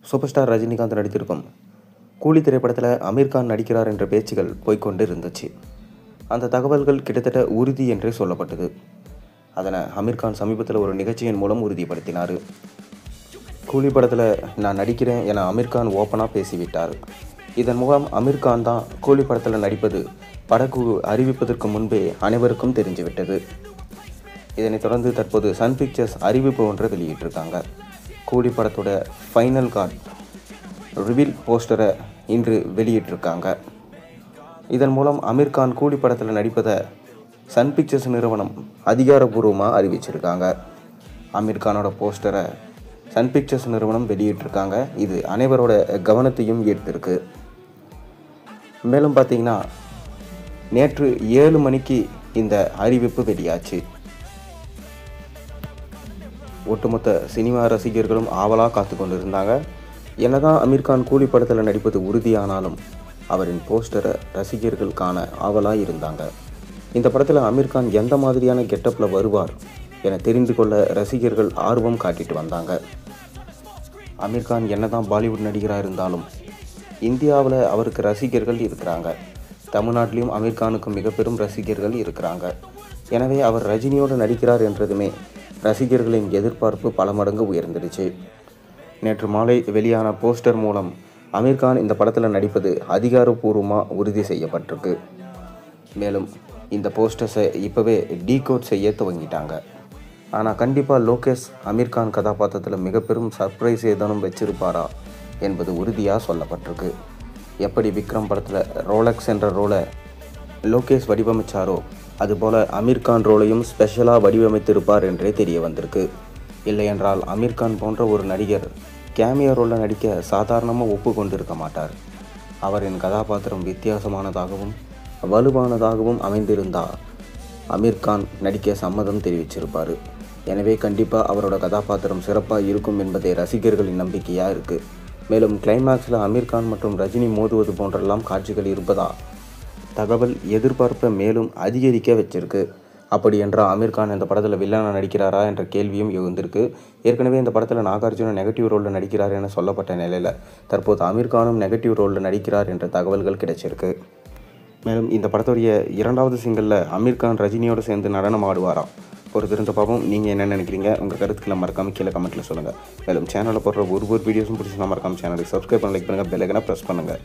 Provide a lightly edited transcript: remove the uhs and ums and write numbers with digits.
Super star Rajinikanth நடித்திருக்கும் கூலி திரைப்படத்தில் அமீர் கான் நடிக்கிறார் என்ற பேச்சுகள் போய்க்கொண்டு இருந்துச்சு. அந்த தகவல்கள் கிட்டத்தட்ட உறுதி என்றே சொல்லப்பட்டது. அதனை அமீர் கான் சமீபத்தில் ஒரு நிகழ்ச்சியின் மூலம் உறுதிப்படுத்தினார். கூலி படத்தில் நான் நடிக்கிறேன் என அமீர் கான் ஓப்பனாக பேசிவிட்டார். இதன் மூலம் அமீர் கான் தான் கூலி படத்தில் நடிப்பது படக்குழு அறிவிப்பதற்கு முன்பே அனைவருக்கும் தெரிஞ்சுவிட்டது. இதனைத் தொடர்ந்து தற்போது சன் பிக்சர்ஸ் அறிவிப்பு ஒன்றை வெளியிட்டிருக்காங்க. கூலி படத்தோட ஃபைனல் காட் ரிவீல் போஸ்டரை இன்று வெளியிட்டிருக்காங்க. இதன் மூலம் அமீர் கான் கூலி படத்தில் நடிப்பதை சன் பிக்சர்ஸ் நிறுவனம் அதிகாரப்பூர்வமாக அறிவிச்சிருக்காங்க. அமீர் கானோட போஸ்டரை சன் பிக்சர்ஸ் நிறுவனம் வெளியிட்டிருக்காங்க. இது அனைவரோட கவனத்தையும் ஈர்த்திருக்கு. மேலும் பார்த்தீங்கன்னா நேற்று 7 மணிக்கு இந்த அறிவிப்பு வெளியாச்சு. ஒட்டுமொத்த சினிமா ரசிகர்களும் ஆவலாக காத்து கொண்டு இருந்தாங்க. என்னதான் அமீர் கான் கூலி படத்தில் நடிப்பது உறுதியானாலும் அவரின் போஸ்டரை ரசிகர்கள் காண ஆவலாக இருந்தாங்க. இந்த படத்தில் அமீர் கான் எந்த மாதிரியான கெட்டப்பில் வருவார் என தெரிந்து கொள்ள ரசிகர்கள் ஆர்வம் காட்டிட்டு வந்தாங்க. அமீர் கான் என்னதான் பாலிவுட் நடிகராக இருந்தாலும் இந்தியாவில் அவருக்கு ரசிகர்கள் இருக்கிறாங்க. தமிழ்நாட்டிலையும் அமீர் கானுக்கு மிக பெரும் ரசிகர்கள் இருக்கிறாங்க. எனவே அவர் ரஜினியோடு நடிக்கிறார் என்றதுமே ரசிகர்களின் எதிர்பார்ப்பு பல மடங்கு உயர்ந்துடுச்சு. நேற்று மாலை வெளியான போஸ்டர் மூலம் அமீர் கான் இந்த படத்தில் நடிப்பது அதிகாரப்பூர்வமாக உறுதி செய்யப்பட்டிருக்கு. மேலும் இந்த போஸ்டர்ஸை இப்போவே டீகோட் செய்ய துவங்கிட்டாங்க. ஆனால் கண்டிப்பாக லோகேஷ் அமீர் கான் கதாபாத்திரத்தில் மிக பெரும் சர்ப்ரைஸ் ஏதேனும் வச்சிருப்பாரா என்பது உறுதியாக சொல்லப்பட்டிருக்கு. எப்படி விக்ரம் படத்தில் ரோலக்ஸ் என்ற ரோலை லோகேஷ் வடிவமைச்சாரோ அதுபோல் அமீர் கான் ரோலையும் ஸ்பெஷலாக வடிவமைத்திருப்பார் என்றே தெரிய வந்திருக்கு. இல்லையென்றால் அமீர் கான் போன்ற ஒரு நடிகர் கேமியோ ரோலில் நடிக்க சாதாரணமாக ஒப்புக்கொண்டிருக்க மாட்டார். அவரின் கதாபாத்திரம் வித்தியாசமானதாகவும் வலுவானதாகவும் அமைந்திருந்தால் அமீர் கான் நடிக்க சம்மதம் தெரிவிச்சிருப்பார். எனவே கண்டிப்பாக அவரோட கதாபாத்திரம் சிறப்பாக இருக்கும் என்பதே ரசிகர்களின் நம்பிக்கையாக இருக்குது. மேலும் கிளைமேக்ஸில் அமீர் கான் மற்றும் ரஜினி மோதுவது போன்றெல்லாம் காட்சிகள் இருப்பதா தகவல் எதிர்பார்ப்பை மேலும் அதிகரிக்க வச்சிருக்கு. அப்படி என்றால் அமீர் கான் இந்த படத்தில் வில்லனாக நடிக்கிறாரா என்ற கேள்வியும் எழுந்திருக்கு. ஏற்கனவே இந்த படத்தில் நாகார்ஜுன நெகட்டிவ் ரோலில் நடிக்கிறார் என சொல்லப்பட்ட நிலையில் தற்போது அமீர் கானும் நெகட்டிவ் ரோலில் நடிக்கிறார் என்ற தகவல்கள் கிடைச்சிருக்கு. மேலும் இந்த படத்துடைய 2வது சிங்கிளில் அமீர் கான் ரஜினியோடு சேர்ந்து நடனம் ஆடுவாராம். பொறுத்திருந்த பாவம். நீங்கள் என்ன நினைக்கிறீங்க? உங்கள் கருத்துக்களை மறக்காமல் கீழே கமெண்ட்டில் சொல்லுங்கள். மேலும் சேனலில் போடுற ஒரு வீடியோஸும் பிடிச்சி மறக்காமல் சேனலுக்கு சப்ஸ்கிரைப் பண்ணி லைக் பண்ணுங்கள், பெல் ஐகானை ப்ரெஸ் பண்ணுங்கள்.